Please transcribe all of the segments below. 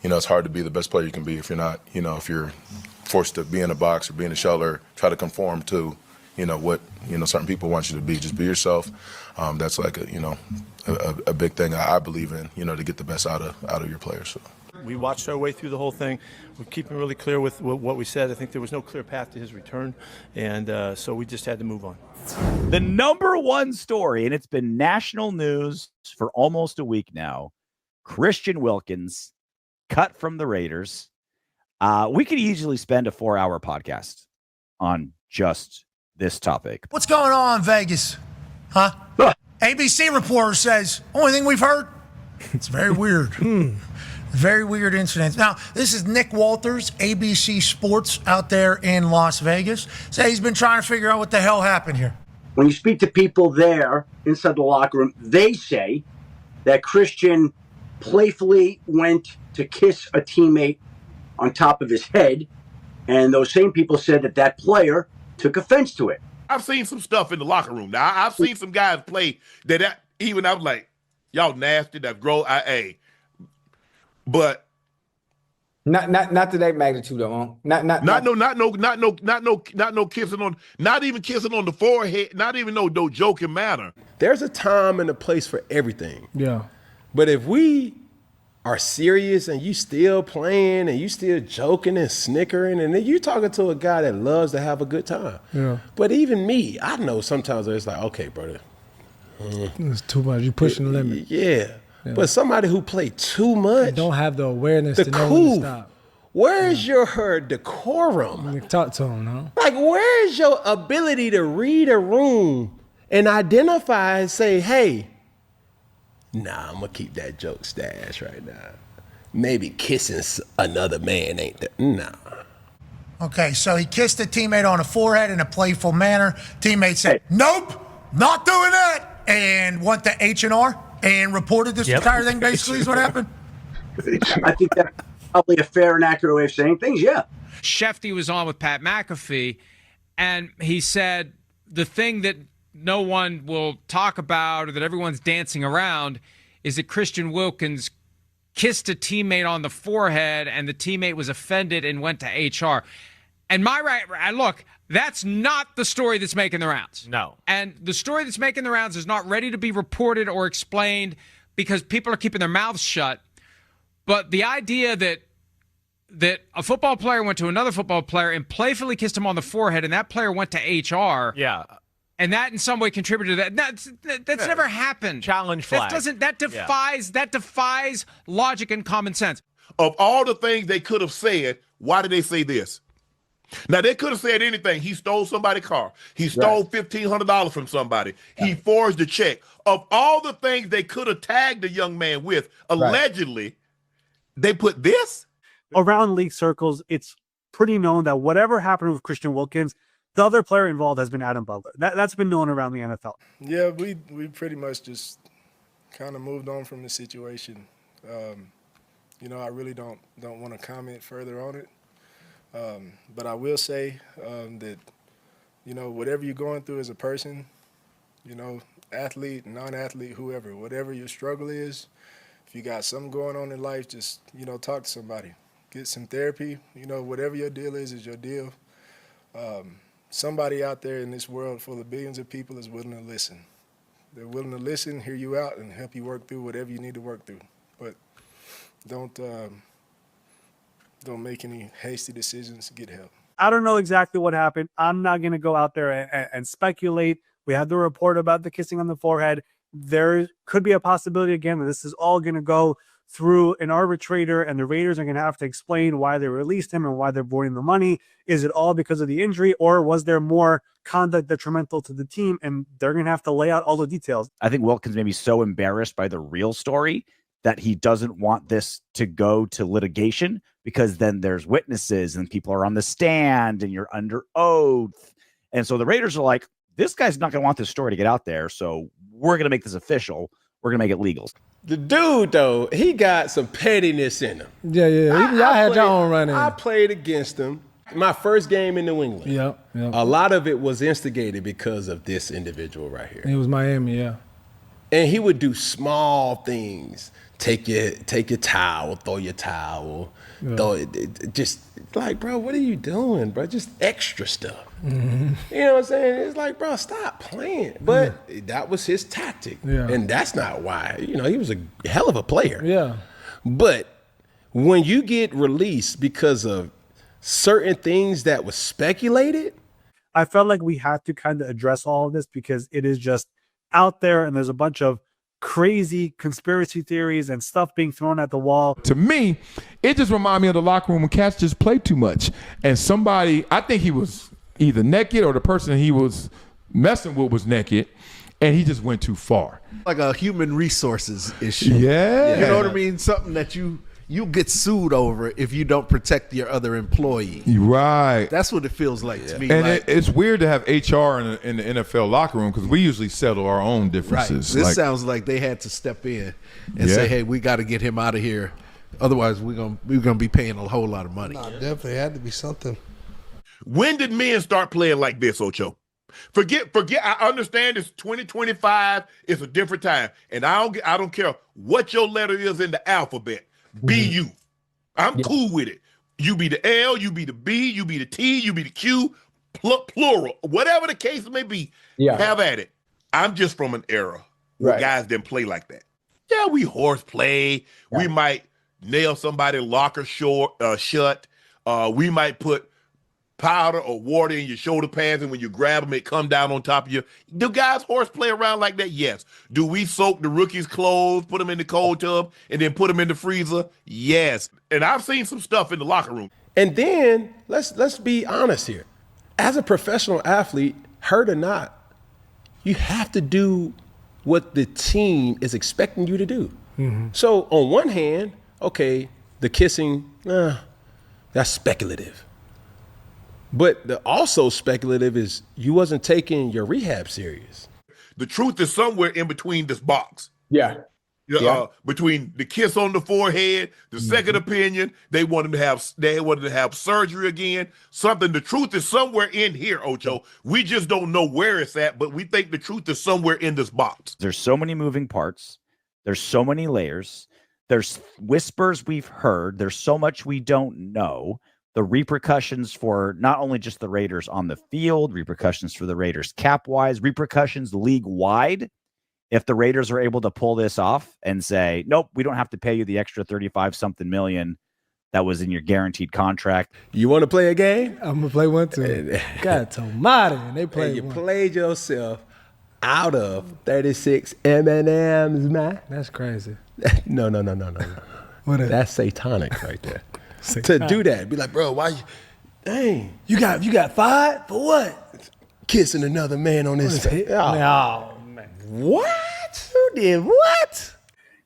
it's hard to be the best player you can be if you're not, if you're forced to be in a box or be in a shell or try to conform to, what, certain people want you to be. Just be yourself. That's like a big thing I believe in, to get the best out of your players. So. We watched our way through the whole thing. We're keeping really clear with what we said. I think there was no clear path to his return, and so we just had to move on. The number one story, and it's been national news for almost a week now, Christian Wilkins cut from the Raiders. We could easily spend a 4-hour podcast on just this topic. What's going on, Vegas? Huh? ABC reporter says, only thing we've heard, it's very weird. Very weird incident. Now, this is Nick Walters, ABC Sports out there in Las Vegas. Say he's been trying to figure out what the hell happened here. When you speak to people there inside the locker room, they say that Christian playfully went to kiss a teammate on top of his head, and those same people said that player took offense to it. I've seen some stuff in the locker room. Now, I've seen some guys play that even I was like, y'all nasty, that's gross, but not to that magnitude though. Not no kissing on, not even kissing on the forehead, not even no joking manner. There's a time and a place for everything. Yeah. But if we are serious and you still playing and you still joking and snickering, and then you talking to a guy that loves to have a good time. Yeah. But even me, I know sometimes it's like, okay, brother. It's too much. You're pushing the limit. Yeah. But somebody who play too much. They don't have the awareness to know when to stop. Where's your decorum? Talk to him, no? Like, where's your ability to read a room and identify and say, hey, nah, I'm going to keep that joke stash right now. Maybe kissing another man ain't that. Nah. Okay, so he kissed a teammate on the forehead in a playful manner. Teammate said, nope, not doing that, and went to H&R and reported this entire thing, basically, is what happened? I think that's probably a fair and accurate way of saying things, yeah. Shefty was on with Pat McAfee, and he said the thing that no one will talk about or that everyone's dancing around is that Christian Wilkins kissed a teammate on the forehead and the teammate was offended and went to HR. And look, that's not the story that's making the rounds. No. And the story that's making the rounds is not ready to be reported or explained because people are keeping their mouths shut. But the idea that a football player went to another football player and playfully kissed him on the forehead and that player went to HR. Yeah. And that in some way contributed to that. That's never happened. Challenge flag. That defies logic and common sense. Of all the things they could have said, why did they say this? Now, they could have said anything. He stole somebody's car. He stole $1,500 from somebody. He forged a check. Of all the things they could have tagged the young man with, allegedly, they put this? Around league circles, it's pretty known that whatever happened with Christian Wilkins, the other player involved has been Adam Butler. That's been known around the NFL. Yeah, we pretty much just kind of moved on from the situation. I really don't want to comment further on it. But I will say that, whatever you're going through as a person, athlete, non-athlete, whoever, whatever your struggle is, if you got something going on in life, just, talk to somebody. Get some therapy. Whatever your deal is your deal. Somebody out there in this world full of billions of people is willing to listen. They're willing to listen, hear you out, and help you work through whatever you need to work through. But don't make any hasty decisions to get help. I don't know exactly what happened. I'm not going to go out there and speculate. We had the report about the kissing on the forehead. There could be a possibility, again, that this is all going to go through an arbitrator, and the Raiders are going to have to explain why they released him and why they're voiding the money. Is it all because of the injury, or was there more conduct detrimental to the team? And they're going to have to lay out all the details. I think Wilkins may be so embarrassed by the real story that he doesn't want this to go to litigation, because then there's witnesses and people are on the stand and you're under oath. And so the Raiders are like, this guy's not going to want this story to get out there, so we're going to make this official. We're going to make it legal. The dude, though, he got some pettiness in him. Yeah. Y'all had your own run in. I played against him. My first game in New England. Yeah. A lot of it was instigated because of this individual right here. It was Miami, yeah. And he would do small things take your towel, throw your towel, throw it. Just like, bro, what are you doing, bro? Just extra stuff. You know what I'm saying? It's like, bro, stop playing. But that was his tactic. And that's not why. You know, he was a hell of a player. Yeah. But when you get released because of certain things that was speculated, I felt like we had to kind of address all of this because it is just out there and there's a bunch of crazy conspiracy theories and stuff being thrown at the wall. To me, it just reminded me of the locker room when cats just played too much. And somebody, I think he was either naked or the person he was messing with was naked, and he just went too far. Like a human resources issue. Yeah. You know what I mean? Something that you get sued over if you don't protect your other employee. Right. That's what it feels like to me. And like, it's weird to have HR in the NFL locker room because we usually settle our own right. differences. This sounds like they had to step in and say, hey, we got to get him out of here. Otherwise, we're gonna be paying a whole lot of money. Definitely had to be something. When did men start playing like this, Ocho? Forget. I understand it's 2025. It's a different time, and I don't care what your letter is in the alphabet. Be you. I'm cool with it. You be the L, you be the B, you be the T, you be the Q, plural, whatever the case may be. Have at it. I'm just from an era where guys didn't play like that. Yeah, we horseplay. We might nail somebody's locker shut. We might put powder or water in your shoulder pads, and when you grab them, it come down on top of you. Do guys horseplay around like that? Yes. Do we soak the rookies' clothes, put them in the cold tub, and then put them in the freezer? Yes. And I've seen some stuff in the locker room. and then let's be honest here. As a professional athlete, hurt or not, you have to do what the team is expecting you to do. So on one hand, okay, the kissing, that's speculative. But the also speculative is you wasn't taking your rehab serious. The truth is somewhere in between this box. Between the kiss on the forehead, the second opinion, they wanted to have surgery again. The truth is somewhere in here, Ocho. We just don't know where it's at, but we think the truth is somewhere in this box. There's so many moving parts. There's so many layers. There's whispers we've heard. There's so much we don't know. The repercussions for not only just the Raiders on the field, repercussions for the Raiders cap-wise, repercussions league-wide. If the Raiders are able to pull this off and say, nope, we don't have to pay you the extra 35-something million that was in your guaranteed contract. You want to play a game? I'm going to play one too. God almighty. And they played you played yourself out of 36 M&Ms, man. That's crazy. No. What is That's satanic right there. To do that, be like, bro, why you? Dang, You got fired for what? kissing another man on his face. Oh, man. What? Who did what?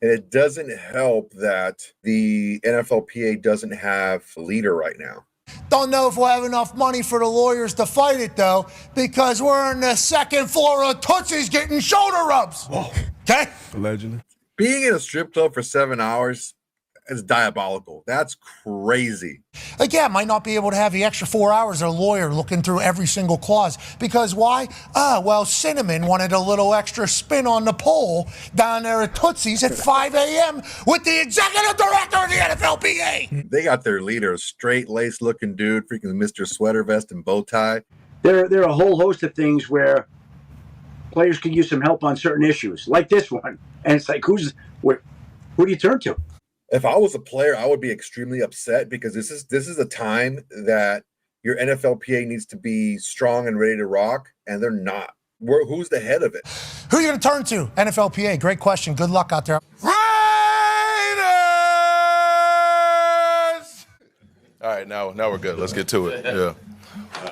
And it doesn't help that the NFLPA doesn't have a leader right now. Don't know if we'll have enough money for the lawyers to fight it, though, because we're on the second floor of Tootsie's getting shoulder rubs. Whoa. Okay? Allegedly. Being in a strip club for 7 hours is diabolical. That's crazy. Again, might not be able to have the extra 4 hours of a lawyer looking through every single clause. Because why? Cinnamon wanted a little extra spin on the pole down there at Tootsie's at 5 a.m. with the executive director of the NFLPA. They got their leader, a straight-laced looking dude, freaking Mr. Sweater Vest and bow tie. There are a whole host of things where players could use some help on certain issues, like this one. And it's like, who do you turn to? If I was a player, I would be extremely upset because this is a time that your NFLPA needs to be strong and ready to rock, and they're not. Who's the head of it? Who are you going to turn to? NFLPA. Great question. Good luck out there. Raiders! All right, now we're good. Let's get to it. Yeah.